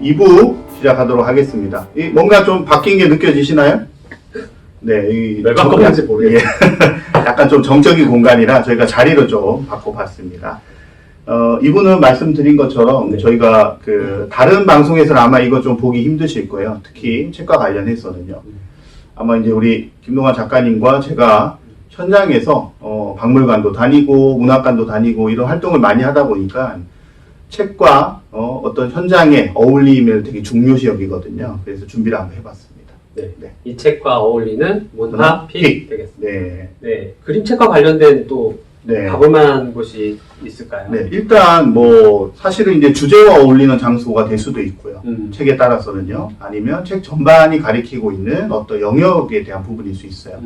2부 시작하도록 하겠습니다. 뭔가 좀 바뀐 게 느껴지시나요? 네, 왜 바꿔봤는지 모르겠어요. 약간 좀 정적인 공간이라 저희가 자리를 좀 바꿔봤습니다. 이분은 말씀드린 것처럼 네. 저희가 다른 방송에서는 아마 이거 좀 보기 힘드실 거예요. 특히 책과 관련해서는요. 아마 이제 우리 김동환 작가님과 제가 현장에서 박물관도 다니고 문학관도 다니고 이런 활동을 많이 하다 보니까 책과 어떤 현장의 어울림을 되게 중요시 여기거든요. 그래서 준비를 한번 해봤습니다. 네. 네. 이 책과 어울리는 문화픽 되겠습니다. 네. 네. 그림책과 관련된 또 네. 가볼 만한 곳이 있을까요? 네. 일단 사실은 이제 주제와 어울리는 장소가 될 수도 있고요. 책에 따라서는요. 아니면 책 전반이 가리키고 있는 어떤 영역에 대한 부분일 수 있어요.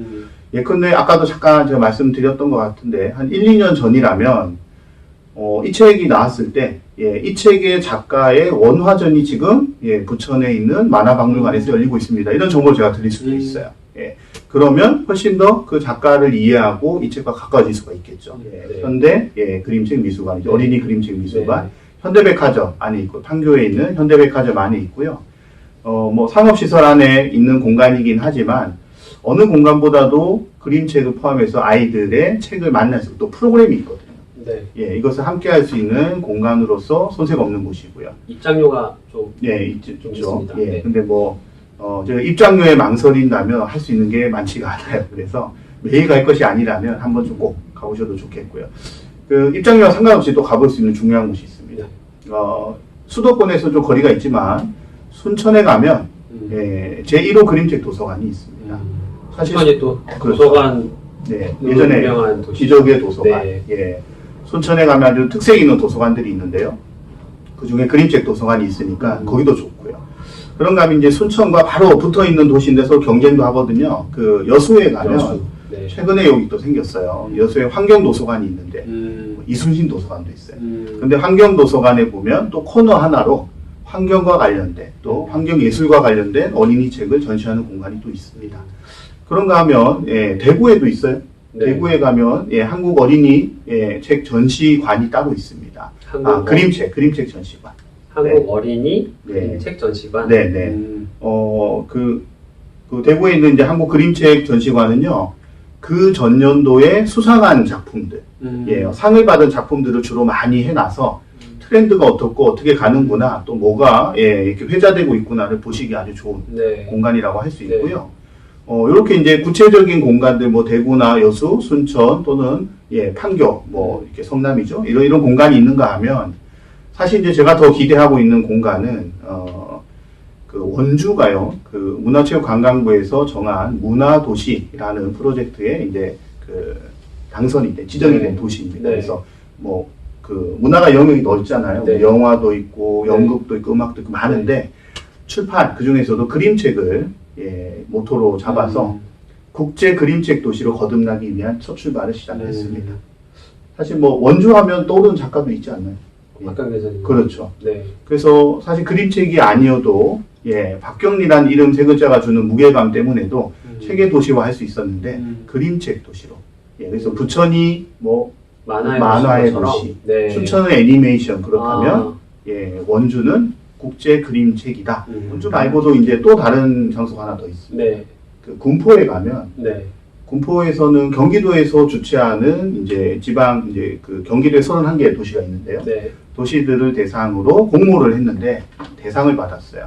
예컨대 아까도 잠깐 제가 말씀드렸던 것 같은데 한 1, 2년 전이라면 이 책이 나왔을 때 이 책의 작가의 원화전이 지금 부천에 있는 만화박물관에서 열리고 있습니다. 이런 정보를 제가 드릴 수도 있어요. 그러면 훨씬 더 그 작가를 이해하고 이 책과 가까워질 수가 있겠죠. 네. 현대 그림책 미술관이죠. 네. 어린이 그림책 미술관, 네. 현대백화점 안에 있고 판교에 있는 현대백화점 안에 있고요. 상업시설 안에 있는 공간이긴 하지만 어느 공간보다도 그림책을 포함해서 아이들의 책을 만날 수 있고 또 프로그램이 있거든요. 네. 이것을 함께 할 수 있는 공간으로서 손색 없는 곳이고요. 입장료가 좀 있죠. 있습니다. 네. 근데 제가 입장료에 망설인다면 할 수 있는 게 많지가 않아요. 그래서 매일 갈 것이 아니라면 한 번쯤 꼭 가보셔도 좋겠고요. 입장료와 상관없이 또 가볼 수 있는 중요한 곳이 있습니다. 수도권에서 좀 거리가 있지만 순천에 가면 제1호 그림책 도서관이 있습니다. 사실 또 그렇죠. 도서관 예전에 유명한 도시. 기적의 도서관. 네. 순천에 가면 아주 특색 있는 도서관들이 있는데요. 그 중에 그림책 도서관이 있으니까 거기도 좋고요. 그런가 하면 이제 순천과 바로 붙어 있는 도시인데 서로 경쟁도 하거든요. 여수에 가면 네. 최근에 여기 또 생겼어요. 여수에 환경도서관이 있는데 이순신 도서관도 있어요. 근데 환경도서관에 보면 또 코너 하나로 환경과 관련된 또 환경예술과 관련된 어린이 책을 전시하는 공간이 또 있습니다. 그런가 하면 대구에도 있어요. 네. 대구에 가면 한국 어린이 책 전시관이 따로 있습니다. 그림책 전시관. 한국 어린이 네. 책 전시관. 네네. 그 대구에 있는 이제 한국 그림책 전시관은요. 그 전년도에 수상한 작품들, 상을 받은 작품들을 주로 많이 해놔서 트렌드가 어떻고 어떻게 가는구나, 또 뭐가 이렇게 회자되고 있구나를 보시기 아주 좋은 공간이라고 할 수 있고요. 이렇게 이제 구체적인 공간들, 대구나 여수, 순천 또는 판교, 이렇게 성남이죠. 이런 공간이 있는가 하면 사실 이제 제가 더 기대하고 있는 공간은 원주가요. 문화체육관광부에서 정한 문화도시라는 프로젝트에 이제 당선이 된 지정이 된 도시입니다. 네. 그래서 문화가 영역이 넓잖아요. 네. 영화도 있고 연극도 있고 음악도 있고 많은데 출판 그 중에서도 그림책을 모토로 잡아서 국제 그림책 도시로 거듭나기 위한 첫 출발을 시작했습니다. 사실 원주하면 떠오르는 작가도 있지 않나요? 박경래 대사님. 그렇죠. 네. 그래서 사실 그림책이 아니어도 박경리란 이름 세 글자가 주는 무게감 때문에도 책의 도시화 할 수 있었는데 그림책 도시로. 그래서 부천이 만화의 도시, 네. 순천은 애니메이션 그렇다면 원주는 국제 그림책이다. 원주 말고도 이제 또 다른 장소가 하나 더 있습니다. 네. 군포에 가면 네. 군포에서는 경기도에서 주최하는 이제 지방 경기도에 31개의 도시가 있는데요. 네. 도시들을 대상으로 공모를 했는데 대상을 받았어요.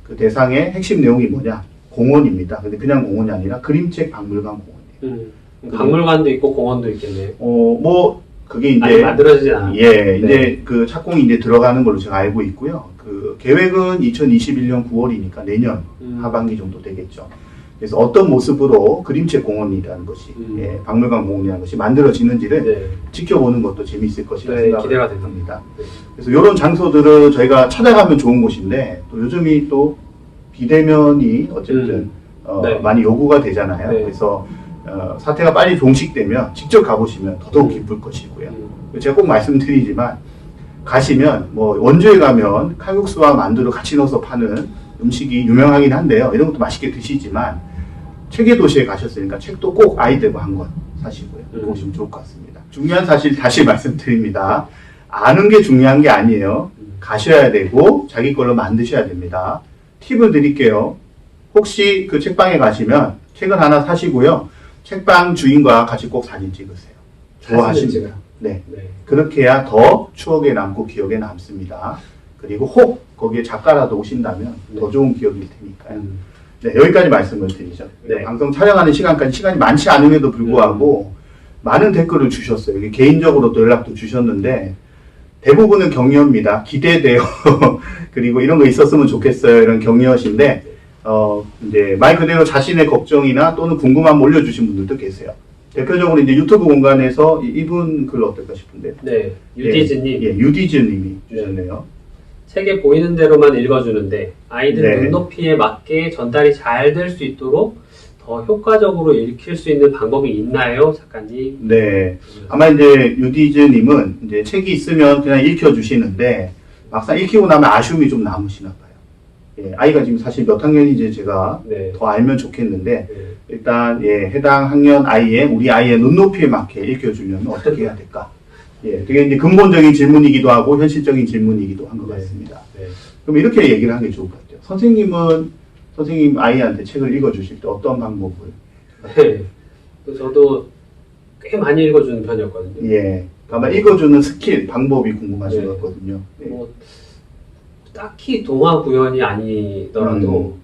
그 대상의 핵심 내용이 뭐냐? 공원입니다. 근데 그냥 공원이 아니라 그림책 박물관 공원이에요. 박물관도 있고 공원도 있겠네요. 그게 이제 만들어지진 않아요. 이제 착공이 이제 들어가는 걸로 제가 알고 있고요. 계획은 2021년 9월이니까 내년 하반기 정도 되겠죠. 그래서 어떤 모습으로 그림책 공원이라는 것이, 박물관 공원이라는 것이 만들어지는지를 지켜보는 것도 재미있을 것이라 기대가 생각합니다. 그래서 이런 장소들을 저희가 찾아가면 좋은 곳인데, 또 요즘이 또 비대면이 어쨌든 많이 요구가 되잖아요. 그래서 사태가 빨리 종식되면 직접 가보시면 더더욱 기쁠 것이고요. 제가 꼭 말씀드리지만 가시면 원주에 가면 칼국수와 만두를 같이 넣어서 파는 음식이 유명하긴 한데요. 이런 것도 맛있게 드시지만 책의 도시에 가셨으니까 책도 꼭 아이들과 한 권 사시고요. 보시면 좋을 것 같습니다. 중요한 사실 다시 말씀드립니다. 아는 게 중요한 게 아니에요. 가셔야 되고 자기 걸로 만드셔야 됩니다. 팁을 드릴게요. 혹시 그 책방에 가시면 책을 하나 사시고요. 책방 주인과 같이 꼭 사진 찍으세요. 좋아하시면. 네. 네. 그렇게 해야 더 추억에 남고 기억에 남습니다. 그리고 혹 거기에 작가라도 오신다면 더 좋은 기억일 테니까요. 네, 여기까지 말씀을 드리죠. 네. 방송 촬영하는 시간까지 시간이 많지 않음에도 불구하고 많은 댓글을 주셨어요. 이게 개인적으로도 연락도 주셨는데 대부분은 격려입니다. 기대돼요. 그리고 이런 거 있었으면 좋겠어요. 이런 격려신데 이제 말 그대로 자신의 걱정이나 또는 궁금함 올려주신 분들도 계세요. 대표적으로 이제 유튜브 공간에서 이분 글 어떨까 싶은데. 네, 유디즈님. 예, 유디즈님이 주셨네요. 책에 보이는 대로만 읽어주는데 아이들 네. 눈높이에 맞게 전달이 잘 될 수 있도록 더 효과적으로 읽힐 수 있는 방법이 있나요, 작가님? 네. 아마 이제 유디즈님은 이제 책이 있으면 그냥 읽혀주시는데 막상 읽히고 나면 아쉬움이 좀 남으시나 봐요. 예, 아이가 지금 사실 몇 학년인지 제가 네. 더 알면 좋겠는데 네. 일단 예, 해당 학년 아이의 우리 아이의 눈높이에 맞게 읽혀주려면 어떻게 해야 될까? 예, 되게 이제 근본적인 질문이기도 하고 현실적인 질문이기도 한 것 네. 같습니다. 네. 그럼 이렇게 얘기를 하는 게 좋을 것 같아요. 선생님 아이한테 책을 읽어주실 때 어떤 방법을? 네. 저도 꽤 많이 읽어주는 편이었거든요. 예, 아마 읽어주는 스킬, 방법이 궁금하실 네. 것 같거든요. 네. 뭐 딱히 동화 구현이 아니더라도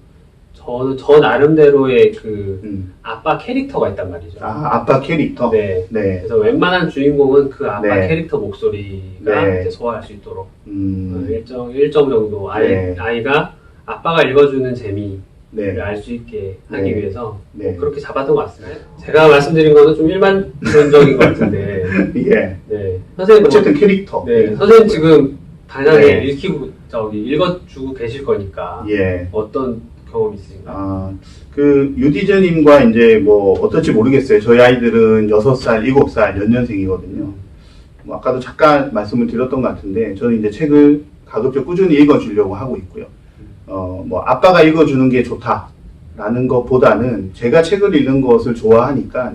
저는 저 나름대로의 그 아빠 캐릭터가 있단 말이죠. 아빠 캐릭터? 네. 네. 그래서 웬만한 주인공은 그 아빠 네. 캐릭터 목소리가 네. 이제 소화할 수 있도록 일정 정도 네. 아이가 아빠가 읽어주는 재미를 네. 알 수 있게 하기 네. 위해서 네. 그렇게 잡았던 것 같습니다. 제가 말씀드린 거는 좀 일반론적인 것 같은데. 예. 네. 선생님 어쨌든 캐릭터. 네. 선생님 지금 당연히 네. 읽어주고 계실 거니까 예. 어떤 경험 있으신가요? 그 유디저님과 이제 뭐 어떨지 모르겠어요. 저희 아이들은 6살, 7살 연년생이거든요. 뭐 아까도 잠깐 말씀을 드렸던 것 같은데 저는 이제 책을 가급적 꾸준히 읽어주려고 하고 있고요. 뭐 아빠가 읽어주는 게 좋다라는 것보다는 제가 책을 읽는 것을 좋아하니까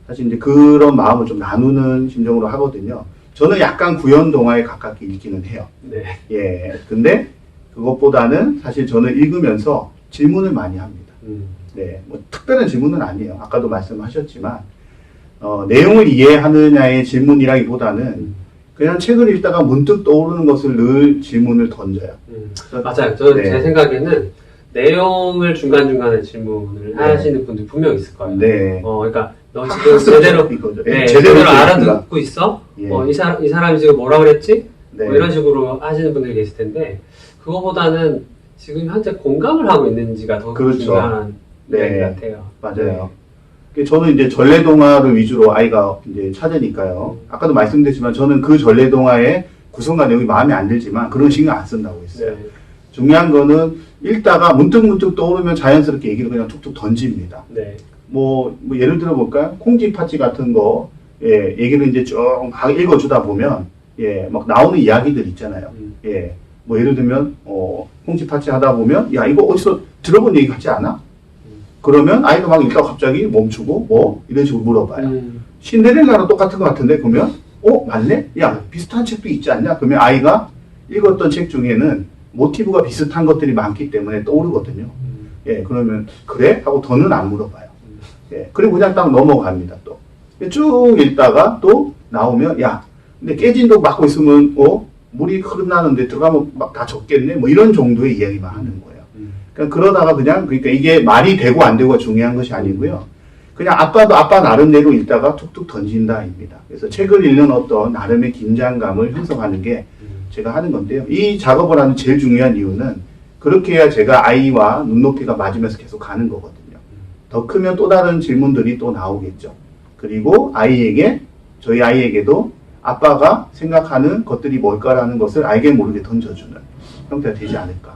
사실 이제 그런 마음을 좀 나누는 심정으로 하거든요. 저는 약간 구연 동화에 가깝게 읽기는 해요. 네. 예. 근데 그것보다는 사실 저는 읽으면서 질문을 많이 합니다. 네. 뭐 특별한 질문은 아니에요. 아까도 말씀하셨지만 내용을 이해하느냐의 질문이라기보다는 그냥 책을 읽다가 문득 떠오르는 것을 늘 질문을 던져요. 맞아요. 네. 제 생각에는 내용을 중간중간에 질문을 하시는 분들 분명 있을 거예요. 네. 그러니까 너 지금 제대로, 이거죠. 네, 제대로 제대로 들었습니다. 알아듣고 있어? 예. 이 사람이 지금 뭐라 그랬지? 네. 뭐 이런 식으로 하시는 분들이 계실 텐데 그거보다는 지금 현재 공감을 하고 있는지가 더 그렇죠. 중요한 네. 이야기 같아요. 맞아요. 저는 이제 전래동화를 위주로 아이가 이제 찾으니까요. 아까도 말씀드렸지만 저는 그 전래동화의 구성과 내용이 마음에 안 들지만 그런 신경 안 쓴다고 했어요. 네. 중요한 거는 읽다가 문득문득 떠오르면 자연스럽게 얘기를 그냥 툭툭 던집니다. 네. 뭐 예를 들어 볼까요? 콩쥐팥쥐 같은 거, 예, 얘기를 이제 쭉 막 읽어주다 보면, 예, 막 나오는 이야기들 있잖아요. 예, 뭐 예를 들면, 콩쥐팥쥐 하다 보면, 야, 이거 어디서 들어본 얘기 같지 않아? 그러면 아이가 막 읽다가 갑자기 멈추고, 뭐, 이런 식으로 물어봐요. 신데렐라랑 똑같은 것 같은데, 그러면, 맞네? 야, 비슷한 책도 있지 않냐? 그러면 아이가 읽었던 책 중에는 모티브가 비슷한 것들이 많기 때문에 떠오르거든요. 예, 그러면, 그래? 하고 더는 안 물어봐요. 예, 그리고 그냥 딱 넘어갑니다, 또. 쭉 읽다가 또 나오면, 야, 근데 깨진 독 맞고 있으면, 물이 흐르나는데 들어가면 막 다 젖겠네? 뭐 이런 정도의 이야기만 하는 거예요. 그러니까 그러다가 그러니까 이게 말이 되고 안 되고가 중요한 것이 아니고요. 그냥 아빠도 아빠 나름대로 읽다가 툭툭 던진다입니다. 그래서 책을 읽는 어떤 나름의 긴장감을 형성하는 게 제가 하는 건데요. 이 작업을 하는 제일 중요한 이유는 그렇게 해야 제가 아이와 눈높이가 맞으면서 계속 가는 거거든요. 더 크면 또 다른 질문들이 또 나오겠죠. 그리고 저희 아이에게도 아빠가 생각하는 것들이 뭘까라는 것을 알게 모르게 던져주는 형태가 되지 않을까.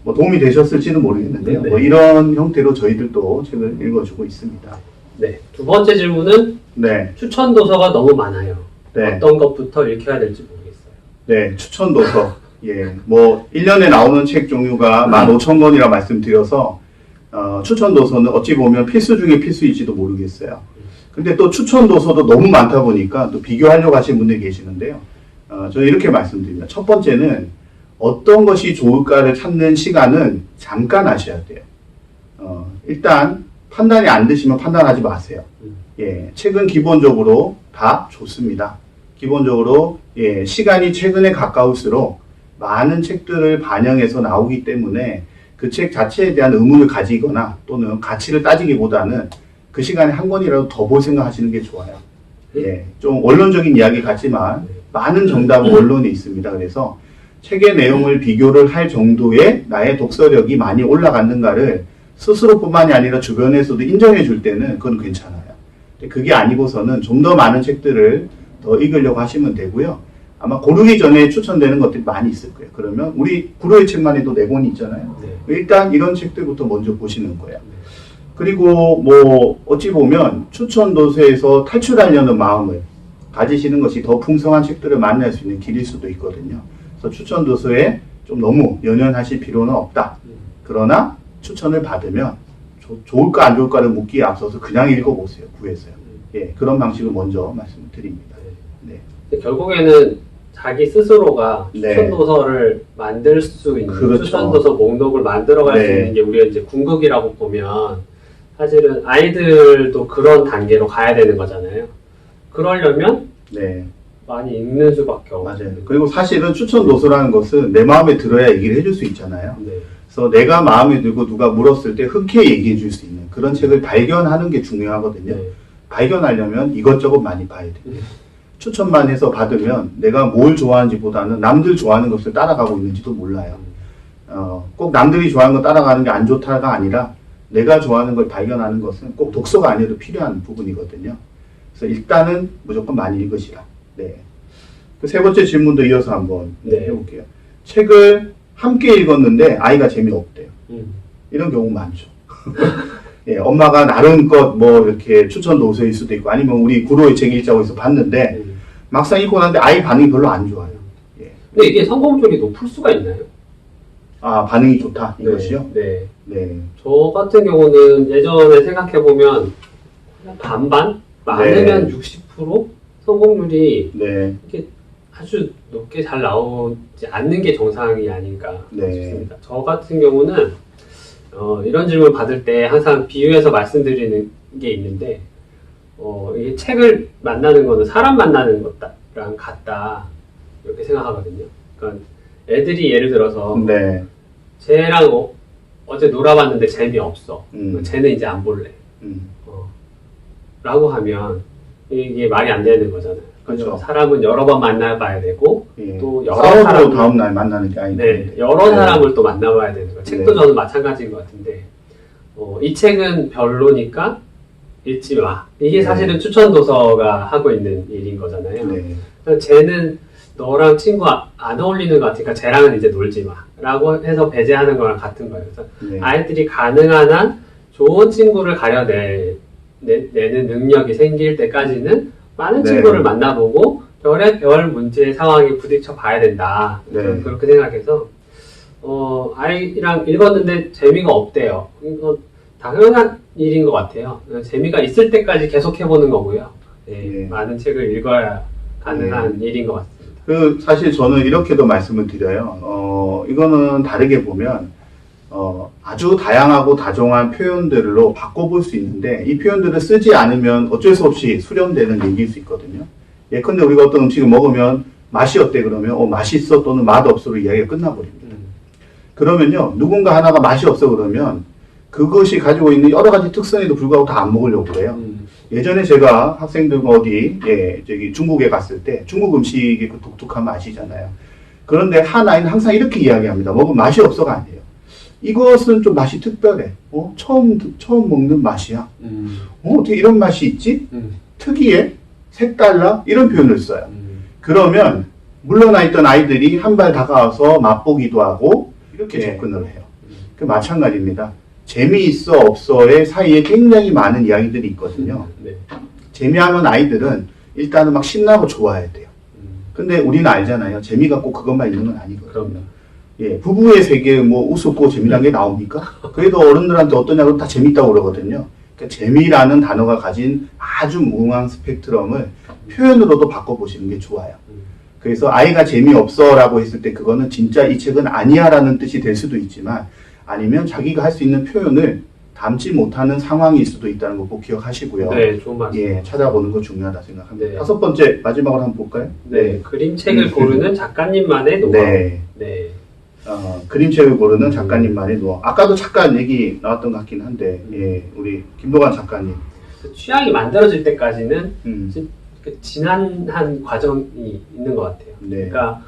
뭐 도움이 되셨을지는 모르겠는데요. 네. 뭐 이런 형태로 저희들도 책을 읽어주고 있습니다. 네. 두 번째 질문은 네. 추천 도서가 너무 많아요. 네. 어떤 것부터 읽혀야 될지 모르겠어요. 네. 추천 도서. 예. 뭐 1년에 나오는 책 종류가 15,000권이라 말씀드려서 추천 도서는 어찌 보면 필수 중에 필수일지도 모르겠어요. 근데 또 추천 도서도 너무 많다 보니까 또 비교하려고 하시는 분들이 계시는데요. 저는 이렇게 말씀드립니다. 첫 번째는 어떤 것이 좋을까를 찾는 시간은 잠깐 하셔야 돼요. 일단 판단이 안 되시면 판단하지 마세요. 예, 책은 기본적으로 다 좋습니다. 기본적으로 예, 시간이 최근에 가까울수록 많은 책들을 반영해서 나오기 때문에 그 책 자체에 대한 의문을 가지거나 또는 가치를 따지기보다는 그 시간에 한 권이라도 더 볼 생각하시는 게 좋아요. 예, 좀 원론적인 이야기 같지만 많은 정답은 원론에 있습니다. 그래서 책의 내용을 비교를 할 정도의 나의 독서력이 많이 올라갔는가를 스스로뿐만이 아니라 주변에서도 인정해 줄 때는 그건 괜찮아요. 근데 그게 아니고서는 좀 더 많은 책들을 더 읽으려고 하시면 되고요. 아마 고르기 전에 추천되는 것들이 많이 있을 거예요. 그러면 우리 불후의 책만 해도 4권이 있잖아요. 네. 일단 이런 책들부터 먼저 보시는 거예요. 그리고 뭐 어찌 보면 추천 도서에서 탈출하려는 마음을 가지시는 것이 더 풍성한 책들을 만날 수 있는 길일 수도 있거든요. 그래서 추천 도서에 좀 너무 연연하실 필요는 없다. 그러나 추천을 받으면 좋을까 안 좋을까를 묻기에 앞서서 그냥 읽어보세요. 구해서요. 예, 그런 방식을 먼저 말씀을 드립니다. 네. 결국에는 자기 스스로가 네. 추천 도서를 만들 수 있는 그렇죠. 추천 도서 목록을 만들어갈 수 네. 있는 게 우리가 이제 궁극이라고 보면 사실은 아이들도 그런 단계로 가야 되는 거잖아요. 그러려면 네. 많이 읽는 수밖에 없어요. 맞아요. 그리고 사실은 추천 도서라는 것은 내 마음에 들어야 얘기를 해줄 수 있잖아요. 네. 그래서 내가 마음에 들고 누가 물었을 때 흔쾌히 얘기해 줄 수 있는 그런 책을 발견하는 게 중요하거든요. 네. 발견하려면 이것저것 많이 봐야 돼요. 추천만 해서 받으면 내가 뭘 좋아하는지 보다는 남들 좋아하는 것을 따라가고 있는지도 몰라요. 꼭 남들이 좋아하는 거 따라가는 게 안 좋다가 아니라 내가 좋아하는 걸 발견하는 것은 꼭 독서가 아니어도 필요한 부분이거든요. 그래서 일단은 무조건 많이 읽으시라. 네. 그 세 번째 질문도 이어서 한번 네. 해볼게요. 책을 함께 읽었는데 아이가 재미없대요. 이런 경우 많죠. 예, 엄마가 나름껏 뭐 이렇게 추천 도서일 수도 있고 아니면 우리 구로의 책 읽자고 해서 봤는데 막상 읽고 났는데 아이 반응이 별로 안 좋아요. 예. 근데 이게 성공률이 높을 수가 있나요? 아, 반응이 좋다 이것이요? 네. 네. 저 같은 경우는 예전에 생각해보면 그냥 반반? 많으면 60% 성공률이 네. 이게 아주 높게 잘 나오지 않는 게 정상이 아닌가 네. 싶습니다. 저 같은 경우는 이런 질문 받을 때 항상 비유해서 말씀드리는 게 있는데 이게 책을 만나는 거는 사람 만나는 것랑 같다 이렇게 생각하거든요. 그러니까 애들이 예를 들어서 네. 쟤랑 어제 놀아봤는데 재미없어. 쟤는 이제 안 볼래. 음. 라고 하면 이게 말이 안 되는 거잖아요. 그렇죠. 사람은 여러 번 만나봐야 되고 예. 또 여러 싸워도 사람을 다음 날 만나는 게 아닌데. 네, 여러 사람을 또 만나봐야 되는 거예요. 책도 네. 저는 마찬가지인 것 같은데 이 책은 별로니까 읽지 마. 이게 네. 사실은 추천 도서가 하고 있는 일인 거잖아요. 네. 그래서 쟤는 너랑 친구 안 어울리는 것 같으니까 쟤랑은 이제 놀지 마. 라고 해서 배제하는 거랑 같은 거예요. 그래서 네. 아이들이 가능한 한 좋은 친구를 가려내는 능력이 생길 때까지는 많은 네. 친구를 만나보고 별의별 문제 상황에 부딪혀 봐야 된다. 네. 그렇게 생각해서 아이랑 읽었는데 재미가 없대요. 이건 당연한 일인 것 같아요. 재미가 있을 때까지 계속 해보는 거고요. 네, 네. 많은 책을 읽어야 가능한 일인 것 같습니다. 사실 저는 이렇게도 말씀을 드려요. 이거는 다르게 보면 아주 다양하고 다종한 표현들로 바꿔볼 수 있는데 이 표현들을 쓰지 않으면 어쩔 수 없이 수렴되는 얘기일 수 있거든요. 예컨대 우리가 어떤 음식을 먹으면 맛이 어때 그러면 맛있어 또는 맛없어로 이야기가 끝나버립니다. 그러면요 누군가 하나가 맛이 없어 그러면 그것이 가지고 있는 여러 가지 특성에도 불구하고 다 안 먹으려고 그래요. 예전에 제가 학생들 저기 중국에 갔을 때 중국 음식의 그 독특한 맛이잖아요. 그런데 한 아이는 항상 이렇게 이야기합니다. 먹으면 맛이 없어가 아니에요. 이것은 좀 맛이 특별해. 처음 먹는 맛이야. 어떻게 이런 맛이 있지? 특이해? 색달라? 이런 표현을 써요. 그러면 물러나 있던 아이들이 한 발 다가와서 맛보기도 하고 이렇게 접근을 해요. 그 마찬가지입니다. 재미있어 없어의 사이에 굉장히 많은 이야기들이 있거든요. 네. 재미하면 아이들은 일단은 막 신나고 좋아해야 돼요. 근데 우리는 알잖아요. 재미가 꼭 그것만 있는 건 아니거든요. 그럼요. 예, 부부의 세계에 뭐 웃었고 재미난 게 나옵니까? 그래도 어른들한테 어떠냐고 다 재밌다고 그러거든요. 그러니까 재미라는 단어가 가진 아주 무궁한 스펙트럼을 표현으로도 바꿔보시는 게 좋아요. 그래서 아이가 재미없어라고 했을 때 그거는 진짜 이 책은 아니야라는 뜻이 될 수도 있지만 아니면 자기가 할 수 있는 표현을 담지 못하는 상황일 수도 있다는 거 꼭 기억하시고요. 네, 좋은 말씀. 예, 찾아보는 거 중요하다 생각합니다. 네. 5번째 마지막으로 한번 볼까요? 네, 그림책을 고르는 작가님만의 노하우. 네. 네. 그림책을 고르는 작가님만의 노하우. 아까도 잠깐 얘기 나왔던 것 같긴 한데, 예, 우리 김도관 작가님. 그 취향이 만들어질 때까지는 음, 그 지난한 과정이 있는 것 같아요. 네. 그러니까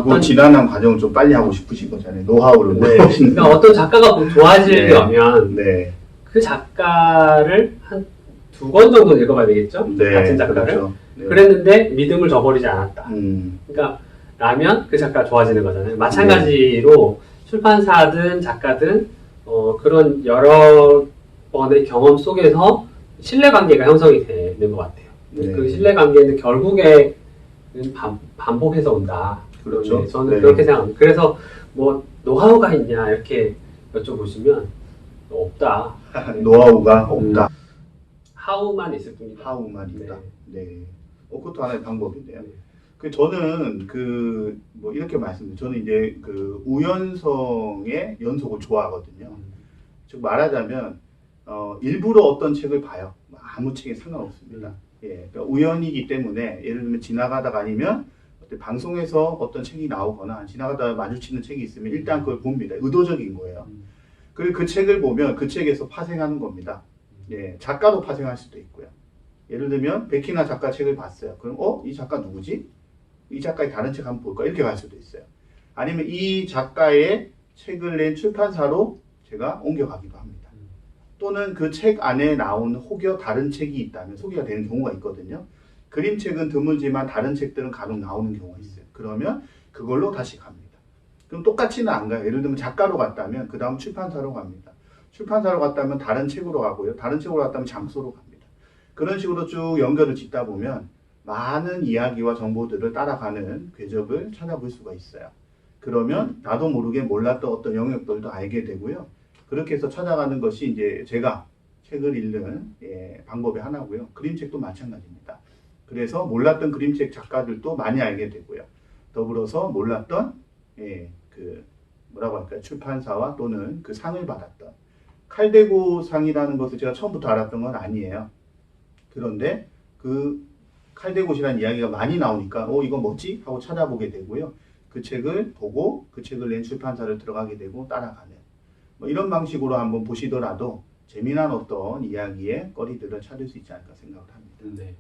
그리고 지난한 과정을 좀 빨리 하고 싶으신 거잖아요. 노하우를. 네. 그러니까 어떤 작가가 좋아지려면 네. 그 작가를 한 2권 정도 읽어봐야 되겠죠? 네. 같은 작가를. 그렇죠. 네. 그랬는데 믿음을 저버리지 않았다. 음, 그러니까 라면 그 작가가 좋아지는 거잖아요. 마찬가지로 출판사든 작가든 그런 여러 번의 경험 속에서 신뢰관계가 형성이 되는 것 같아요. 네. 그 신뢰관계는 결국에는 반복해서 온다. 그렇죠. 네, 저는 네. 그렇게 생각합니다. 그래서 뭐 노하우가 있냐 이렇게 여쭤보시면 없다. 노하우가 없다. 하우만 있을 뿐이다. 하우만 있다. 네. 네. 그것도 하나의 방법인데요. 네. 저는 뭐 이렇게 말씀드려요. 저는 이제 그 우연성의 연속을 좋아하거든요. 즉 말하자면 일부러 어떤 책을 봐요. 아무 책에 상관없습니다. 예, 그러니까 우연이기 때문에 예를 들면 지나가다가 아니면 어떤 방송에서 어떤 책이 나오거나 지나가다가 마주치는 책이 있으면 일단 그걸 봅니다. 의도적인 거예요. 그리고 그 책을 보면 그 책에서 파생하는 겁니다. 예, 작가도 파생할 수도 있고요. 예를 들면 백희나 작가 책을 봤어요. 그럼 이 작가 누구지? 이 작가의 다른 책 한번 볼까? 이렇게 갈 수도 있어요. 아니면 이 작가의 책을 낸 출판사로 제가 옮겨가기도 합니다. 또는 그 책 안에 나온 혹여 다른 책이 있다면 소개가 되는 경우가 있거든요. 그림책은 드물지만 다른 책들은 간혹 나오는 경우가 있어요. 그러면 그걸로 다시 갑니다. 그럼 똑같이는 안 가요. 예를 들면 작가로 갔다면 그 다음 출판사로 갑니다. 출판사로 갔다면 다른 책으로 가고요. 다른 책으로 갔다면 장소로 갑니다. 그런 식으로 쭉 연결을 짓다 보면 많은 이야기와 정보들을 따라가는 궤적을 찾아볼 수가 있어요. 그러면 나도 모르게 몰랐던 어떤 영역들도 알게 되고요. 그렇게 해서 찾아가는 것이 이제 제가 책을 읽는 방법의 하나고요. 그림책도 마찬가지입니다. 그래서 몰랐던 그림책 작가들도 많이 알게 되고요. 더불어서 몰랐던 뭐라고 할까요? 출판사와 또는 그 상을 받았던 칼대고 상이라는 것을 제가 처음부터 알았던 건 아니에요. 그런데 그 칼대고시라는 이야기가 많이 나오니까 이거 뭐지? 하고 찾아보게 되고요. 그 책을 보고 그 책을 낸 출판사를 들어가게 되고 따라가는 뭐 이런 방식으로 한번 보시더라도 재미난 어떤 이야기의 거리들을 찾을 수 있지 않을까 생각을 합니다. 네.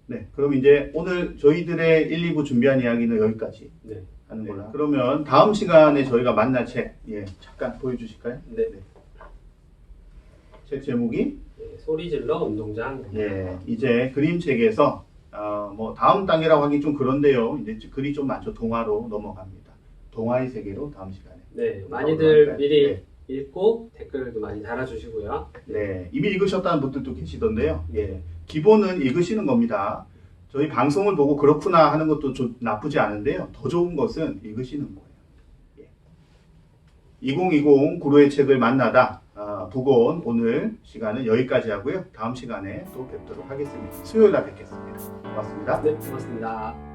네, 그럼 이제 오늘 저희들의 1, 2부 준비한 이야기는 여기까지 네. 하는 걸로. 그러면 다음 시간에 저희가 만날 책, 잠깐 보여주실까요? 네. 책 제목이 소리질러 운동장. 이제 그림책에서 뭐 다음 단계라고 하기 좀 그런데요. 이제 글이 좀 많죠. 동화로 넘어갑니다. 동화의 세계로 다음 시간에. 네, 많이들 미리 네. 읽고 댓글도 많이 달아주시고요. 네, 이미 읽으셨다는 분들도 계시던데요. 기본은 읽으시는 겁니다. 저희 방송을 보고 그렇구나 하는 것도 나쁘지 않은데요. 더 좋은 것은 읽으시는 거예요. 2020 구루의 책을 만나다 부곤 오늘 시간은 여기까지 하고요. 다음 시간에 또 뵙도록 하겠습니다. 수요일 날 뵙겠습니다. 고맙습니다. 네, 고맙습니다.